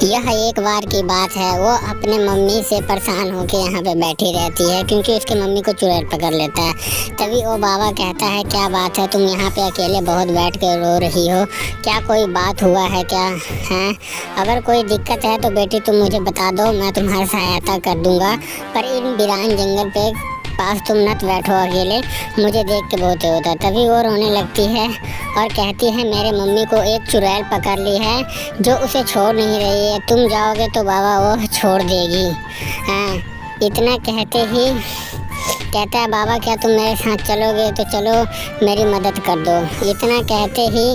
यह एक बार की बात है। वो अपने मम्मी से परेशान होकर यहाँ पे बैठी रहती है क्योंकि उसकी मम्मी को चुड़ैल पकड़ लेता है। तभी वो बाबा कहता है, क्या बात है, तुम यहाँ पे अकेले बहुत बैठ कर रो रही हो, क्या कोई बात हुआ है क्या हैं? अगर कोई दिक्कत है तो बेटी तुम मुझे बता दो, मैं तुम्हारी सहायता कर दूँगा, पर इन वीरान जंगल पे पास तुम मत बैठो अकेले, मुझे देख के बहुत होता है। तभी वो रोने लगती है और कहती है, मेरे मम्मी को एक चुड़ैल पकड़ ली है जो उसे छोड़ नहीं रही है, तुम जाओगे तो बाबा वो छोड़ देगी। हाँ, इतना कहते ही कहता है, बाबा क्या तुम मेरे साथ चलोगे? तो चलो मेरी मदद कर दो। इतना कहते ही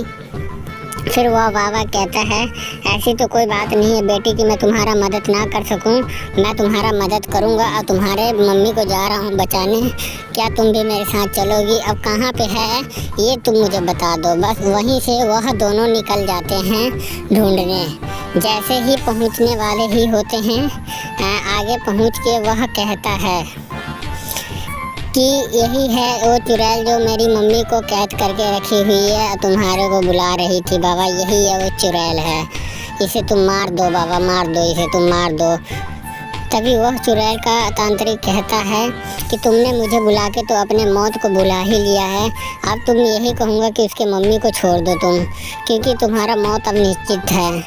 फिर वह बाबा कहता है, ऐसी तो कोई बात नहीं है बेटी कि मैं तुम्हारा मदद ना कर सकूं, मैं तुम्हारा मदद करूंगा और तुम्हारे मम्मी को जा रहा हूं बचाने, क्या तुम भी मेरे साथ चलोगी? अब कहाँ पे है ये तुम मुझे बता दो। बस वहीं से वह दोनों निकल जाते हैं ढूंढने। जैसे ही पहुंचने वाले ही होते हैं, आगे पहुंच के वह कहता है कि यही है वो चुड़ैल जो मेरी मम्मी को कैद करके रखी हुई है, तुम्हारे को बुला रही थी बाबा, यही है वो चुड़ैल है, इसे तुम मार दो बाबा, मार दो इसे, तुम मार दो। तभी वह चुड़ैल का तांत्रिक कहता है कि तुमने मुझे बुला के तो अपने मौत को बुला ही लिया है, अब तुम यही कहूँगा कि उसके मम्मी को छोड़ दो तुम, क्योंकि तुम्हारा मौत अब निश्चित है।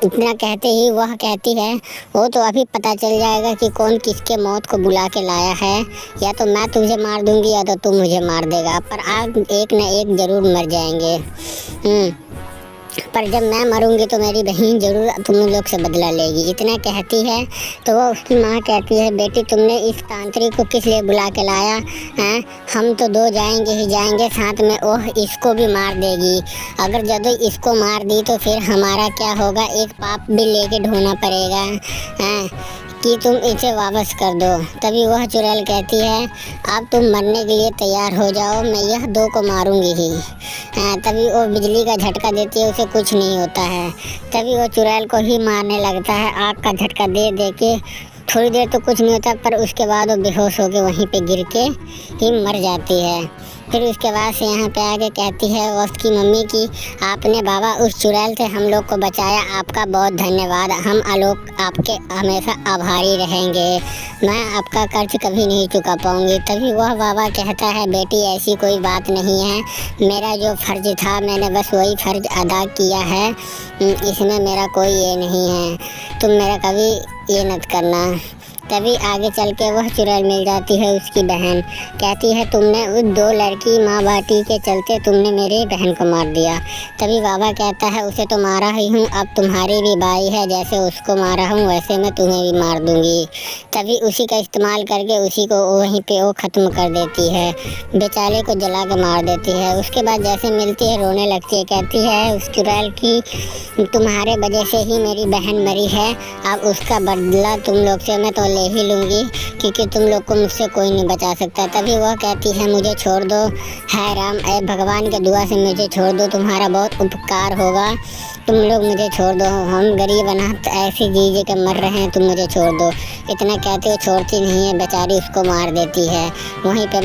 इतना कहते ही वह कहती है, वो तो अभी पता चल जाएगा कि कौन किसके मौत को बुला के लाया है, या तो मैं तुझे मार दूँगी या तो तुम मुझे मार देगा, पर आप एक न एक ज़रूर मर जाएंगे। पर जब मैं मरूंगी तो मेरी बहन ज़रूर तुम लोग से बदला लेगी। इतना कहती है तो वो उसकी माँ कहती है, बेटी तुमने इस तांत्रिक को किस लिए बुला के लाया हैं? हम तो दो जाएंगे ही जाएंगे, साथ में वह इसको भी मार देगी। अगर जब इसको मार दी तो फिर हमारा क्या होगा? एक पाप भी लेके ढोना पड़ेगा हैं कि तुम इसे वापस कर दो। तभी वह चुड़ैल कहती है, अब तुम मरने के लिए तैयार हो जाओ, मैं यह दो को मारूंगी ही। तभी वो बिजली का झटका देती है, उसे कुछ नहीं होता है। तभी वो चुड़ैल को ही मारने लगता है, आग का झटका दे दे के। थोड़ी देर तो कुछ नहीं होता, पर उसके बाद वो बेहोश होकर वहीं पे गिर के ही मर जाती है। फिर उसके बाद से यहाँ पे आके कहती है उसकी मम्मी की, आपने बाबा उस चुड़ैल से हम लोग को बचाया, आपका बहुत धन्यवाद, हम आलोक आपके हमेशा आभारी रहेंगे, मैं आपका कर्ज कभी नहीं चुका पाऊँगी। तभी वह बाबा कहता है, बेटी ऐसी कोई बात नहीं है, मेरा जो फ़र्ज़ था मैंने बस वही फ़र्ज़ अदा किया है, इसमें मेरा कोई ये नहीं है, तुम मेरा कभी ये मत करना। तभी आगे चल के वह चुड़ैल मिल जाती है उसकी बहन, कहती है, तुमने उस दो लड़की माँ बाटी के चलते तुमने मेरी बहन को मार दिया। तभी बाबा कहता है, उसे तो मारा ही हूँ, अब तुम्हारी भी बाई है, जैसे उसको मारा हूँ वैसे मैं तुम्हें भी मार दूँगी। तभी उसी का इस्तेमाल करके उसी को वहीं पे वो ख़त्म कर देती है, बेचारे को जला के मार देती है। उसके बाद जैसे मिलती है रोने लगती है, कहती है उस चुड़ैल की, तुम्हारे वजह से ही मेरी बहन मरी है, अब उसका बदला तुम लोग से मैं तो ले ही लूँगी, क्योंकि तुम लोग को मुझसे कोई नहीं बचा सकता। तभी वह कहती है, मुझे छोड़ दो, है राम, ऐ भगवान के दुआ से मुझे छोड़ दो, तुम्हारा बहुत उपकार होगा, तुम लोग मुझे छोड़ दो, हम गरीब अनाथ ऐसे जी के मर रहे हैं, तुम मुझे छोड़ दो। इतना कहते हुए छोड़ती नहीं है, बेचारी उसको मार देती है। वहीं पे